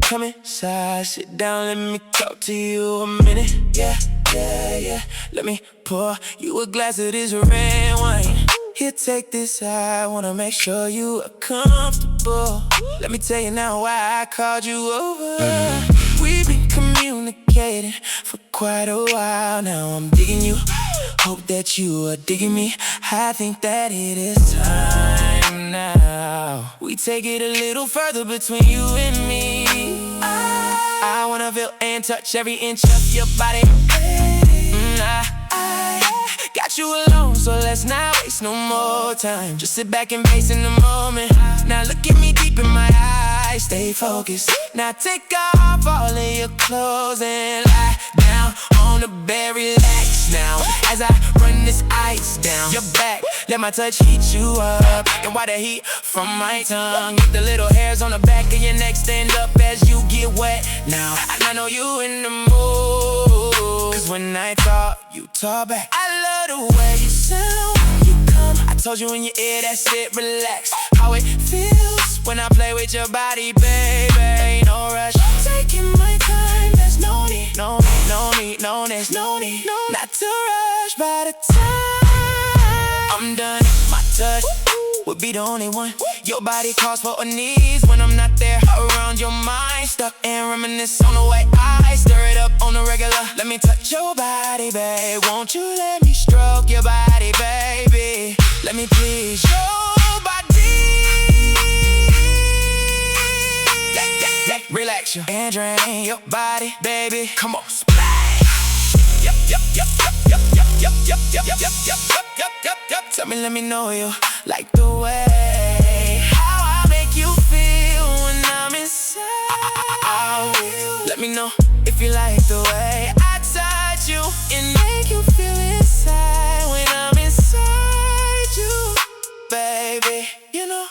Come inside, sit down, let me talk to you a minute. Yeah, yeah, yeah. Let me pour you a glass of this red wine. Here, take this, I wanna make sure you are comfortable. Let me tell you now why I called you over. We've been communicating for quite a while now. I'm digging you, hope that you are digging me. I think that it is time now. We take it a little further between you and me. I wanna feel and touch every inch of your body. I got you alone, so let's not waste no more time. Just sit back and face in the moment. Now look at me deep in my eyes, stay focused. Now take off all of your clothes and lie down on the bed, relax now. As I run this ice down your back, let my touch heat you up. And why the heat from my tongue? Get the little hairs on the back of your neck stand up as you get wet now. And I know you in the mood, cause when I talk, you talk back. I love the way you sound when you come. I told you in your ear, that's it, relax. How it feels when I play with your body, baby. Ain't no rush, I'm taking my time. There's no need, no need, no need, no, there's no need, no, not to rush. By the time I'm done, my touch would be the only one. Your body calls for a knees when I'm not there around your mind. Stuck and reminisce on the way I stir it up on the regular. Let me touch your body, babe. Won't you let me stroke your body, baby? Let me please your body. Relax you and drain your body, baby. Come on, splash. Yup, yup, yup, yup, yup, yup, yup, yup, yup, yup, yup, yup, yup, yup, yup. Tell me, let me know you like the way how I make you feel when I'm inside. Let me know if you like the way I touch you and make you feel inside when I'm inside you, baby. You know.